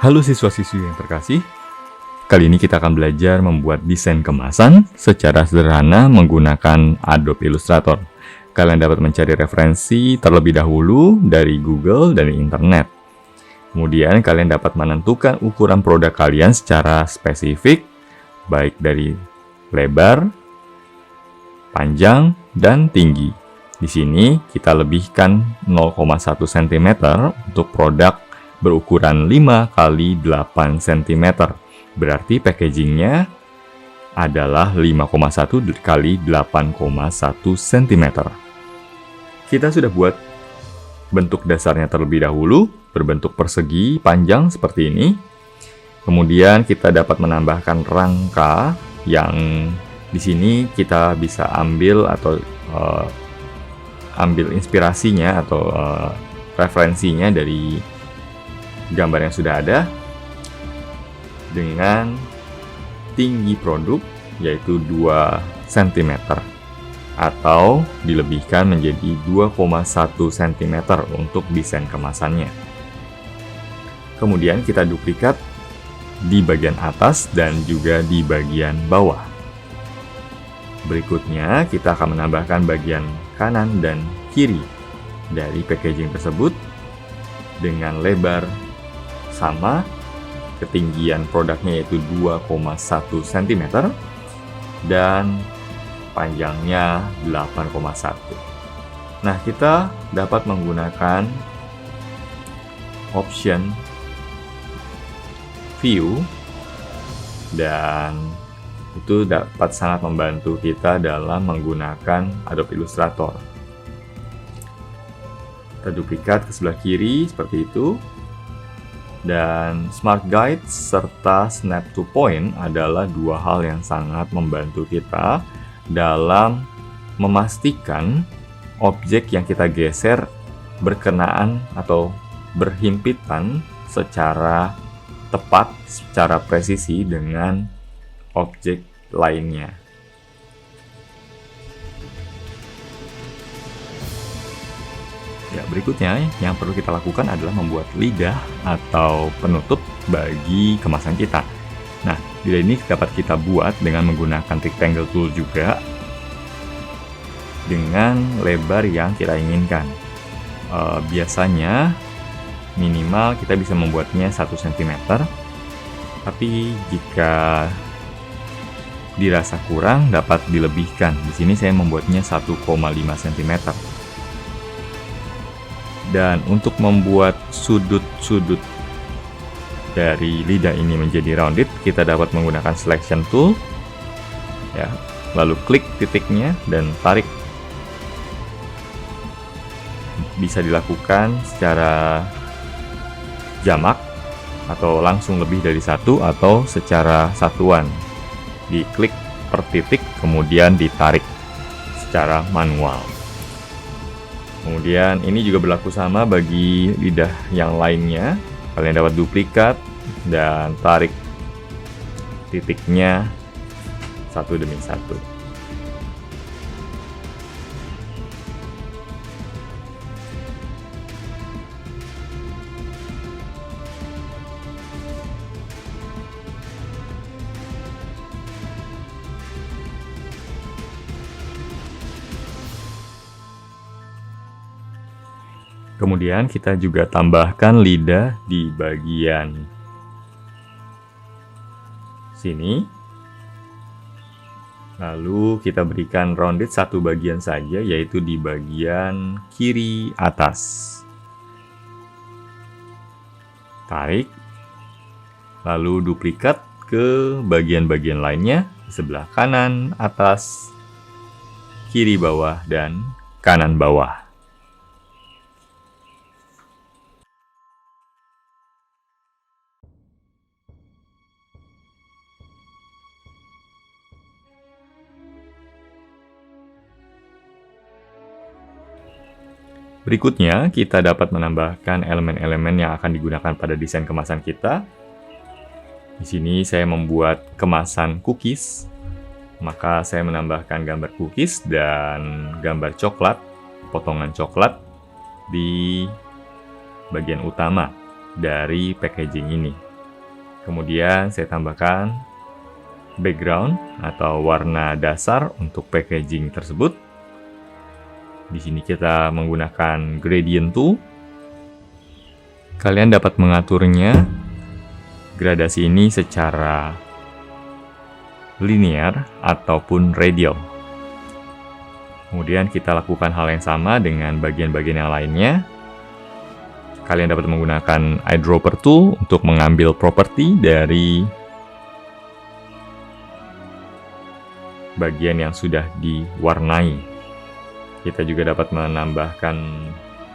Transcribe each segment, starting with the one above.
Halo siswa-siswi yang terkasih, kali ini kita akan belajar membuat desain kemasan secara sederhana menggunakan Adobe Illustrator. Kalian dapat mencari referensi terlebih dahulu dari Google dan internet. Kemudian kalian dapat menentukan ukuran produk kalian secara spesifik, baik dari lebar, panjang, dan tinggi. Di sini kita lebihkan 0,1 cm untuk produk berukuran 5 x 8 cm. Berarti packagingnya adalah 5,1 x 8,1 cm. Kita sudah buat bentuk dasarnya terlebih dahulu, berbentuk persegi panjang seperti ini. Kemudian kita dapat menambahkan rangka yang di sini kita bisa ambil atau ambil inspirasinya atau referensinya dari gambar yang sudah ada dengan tinggi produk yaitu 2 cm atau dilebihkan menjadi 2,1 cm untuk desain kemasannya. Kemudian kita duplikat di bagian atas dan juga di bagian bawah. Berikutnya kita akan menambahkan bagian kanan dan kiri dari packaging tersebut dengan lebar sama, ketinggian produknya yaitu 2,1 cm dan panjangnya 8,1. Nah, kita dapat menggunakan option view dan itu dapat sangat membantu kita dalam menggunakan Adobe Illustrator. Kita duplikat ke sebelah kiri seperti itu. Dan Smart Guide serta Snap to Point adalah dua hal yang sangat membantu kita dalam memastikan objek yang kita geser berkenaan atau berhimpitan secara tepat, secara presisi dengan objek lainnya. Ya, berikutnya yang perlu kita lakukan adalah membuat lidah atau penutup bagi kemasan kita. Nah, lidah ini dapat kita buat dengan menggunakan rectangle tool juga dengan lebar yang kita inginkan. Biasanya minimal kita bisa membuatnya 1 cm, tapi jika dirasa kurang dapat dilebihkan. Di sini saya membuatnya 1,5 cm. Dan untuk membuat sudut-sudut dari lidah ini menjadi rounded, kita dapat menggunakan selection tool. Ya, lalu klik titiknya dan tarik. Bisa dilakukan secara jamak atau langsung lebih dari satu atau secara satuan. Diklik per titik kemudian ditarik secara manual. Kemudian ini juga berlaku sama bagi lidah yang lainnya. Kalian dapat duplikat dan tarik titiknya satu demi satu. Kemudian kita juga tambahkan lidah di bagian sini. Lalu kita berikan rounded satu bagian saja, yaitu di bagian kiri atas. Tarik, lalu duplikat ke bagian-bagian lainnya di sebelah kanan, atas, kiri bawah, dan kanan bawah. Berikutnya, kita dapat menambahkan elemen-elemen yang akan digunakan pada desain kemasan kita. Di sini saya membuat kemasan cookies, maka saya menambahkan gambar cookies dan gambar coklat, potongan coklat di bagian utama dari packaging ini. Kemudian saya tambahkan background atau warna dasar untuk packaging tersebut. Di sini kita menggunakan gradient tool. Kalian dapat mengaturnya gradasi ini secara linear ataupun radial. Kemudian kita lakukan hal yang sama dengan bagian-bagian yang lainnya. Kalian dapat menggunakan eyedropper tool untuk mengambil properti dari bagian yang sudah diwarnai. Kita juga dapat menambahkan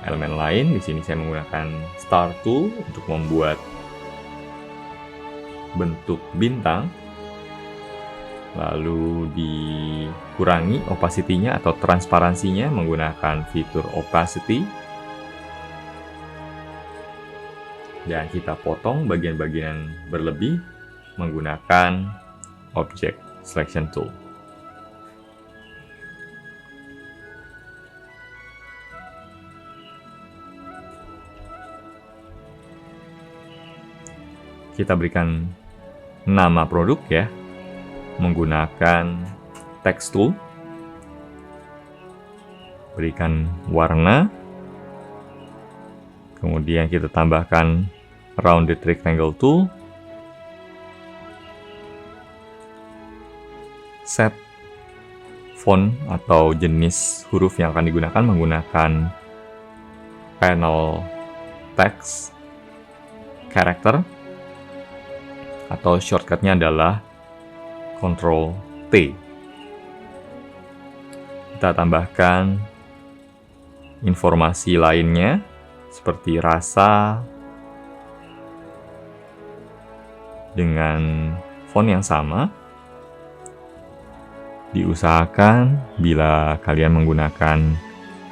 elemen lain. Di sini saya menggunakan star tool untuk membuat bentuk bintang. Lalu dikurangi opacity-nya atau transparansinya menggunakan fitur opacity. Dan kita potong bagian-bagian berlebih menggunakan object selection tool. Kita berikan nama produk ya, menggunakan text tool. Berikan warna. Kemudian kita tambahkan rounded rectangle tool. Set font atau jenis huruf yang akan digunakan menggunakan panel text character, atau shortcutnya adalah Ctrl T. Kita tambahkan informasi lainnya seperti rasa dengan font yang sama. Diusahakan bila kalian menggunakan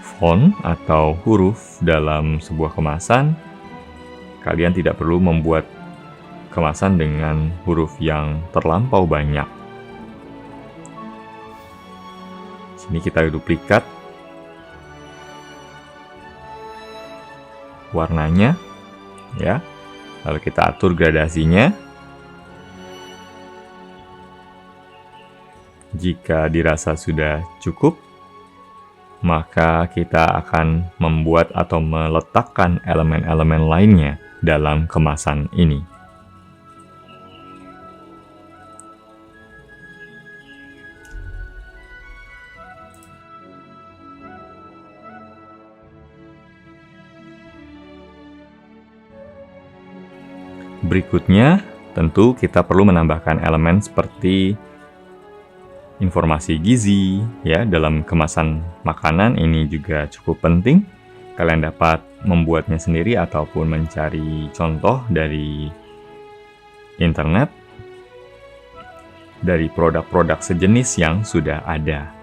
font atau huruf dalam sebuah kemasan, kalian tidak perlu membuat kemasan dengan huruf yang terlampau banyak. Sini kita duplikat warnanya ya. Lalu kita atur gradasinya. Jika dirasa sudah cukup, maka kita akan membuat atau meletakkan elemen-elemen lainnya dalam kemasan ini. Berikutnya, tentu kita perlu menambahkan elemen seperti informasi gizi ya dalam kemasan makanan. Ini juga cukup penting. Kalian dapat membuatnya sendiri ataupun mencari contoh dari internet dari produk-produk sejenis yang sudah ada.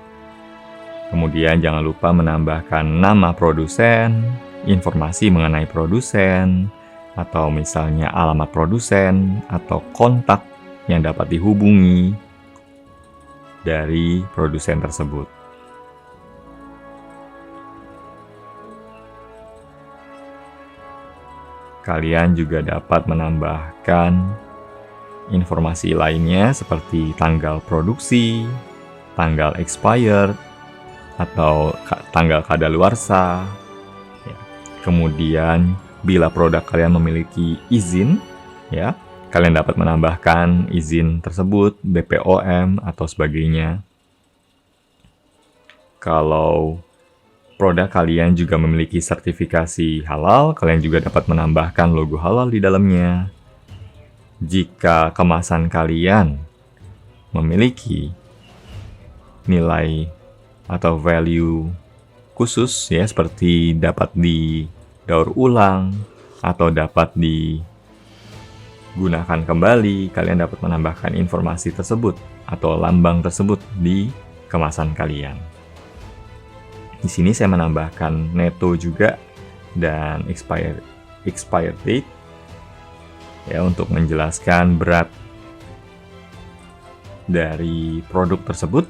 Kemudian jangan lupa menambahkan nama produsen, informasi mengenai produsen, atau misalnya alamat produsen atau kontak yang dapat dihubungi dari produsen tersebut. Kalian juga dapat menambahkan informasi lainnya seperti tanggal produksi, tanggal expired, atau tanggal kadaluarsa. Kemudian bila produk kalian memiliki izin, ya, kalian dapat menambahkan izin tersebut, BPOM, atau sebagainya. Kalau produk kalian juga memiliki sertifikasi halal, kalian juga dapat menambahkan logo halal di dalamnya. Jika kemasan kalian memiliki nilai atau value khusus, ya, seperti dapat didaur ulang atau dapat gunakan kembali, kalian dapat menambahkan informasi tersebut atau lambang tersebut di kemasan kalian. Di sini saya menambahkan netto juga dan expired date ya untuk menjelaskan berat dari produk tersebut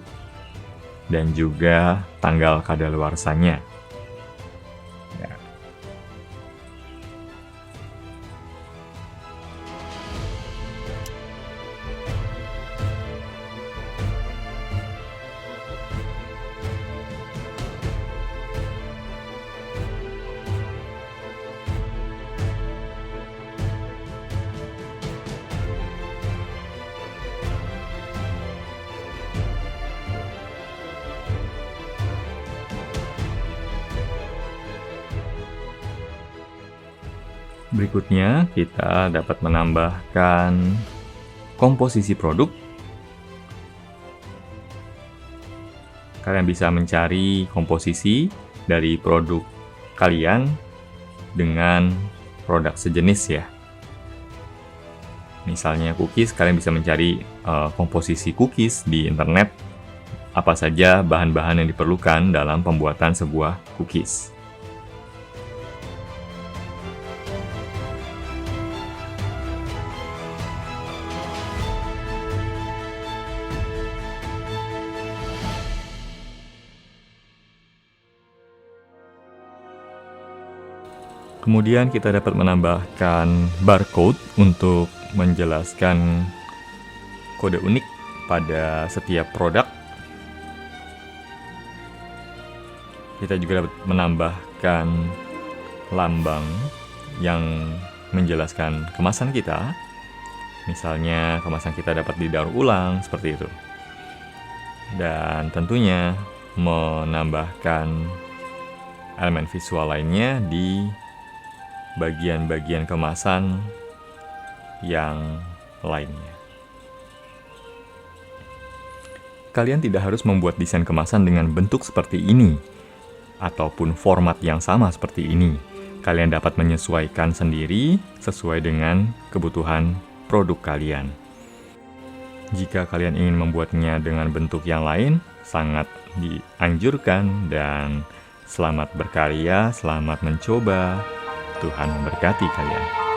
dan juga tanggal kadaluarsanya. Berikutnya, kita dapat menambahkan komposisi produk. Kalian bisa mencari komposisi dari produk kalian dengan produk sejenis ya. Misalnya cookies, kalian bisa mencari komposisi cookies di internet. Apa saja bahan-bahan yang diperlukan dalam pembuatan sebuah cookies. Kemudian kita dapat menambahkan barcode untuk menjelaskan kode unik pada setiap produk. Kita juga dapat menambahkan lambang yang menjelaskan kemasan kita. Misalnya kemasan kita dapat didaur ulang, seperti itu. Dan tentunya menambahkan elemen visual lainnya di bagian-bagian kemasan yang lainnya. Kalian tidak harus membuat desain kemasan dengan bentuk seperti ini, ataupun format yang sama seperti ini. Kalian dapat menyesuaikan sendiri sesuai dengan kebutuhan produk kalian. Jika kalian ingin membuatnya dengan bentuk yang lain, sangat dianjurkan dan selamat berkarya, selamat mencoba. Tuhan memberkati kalian.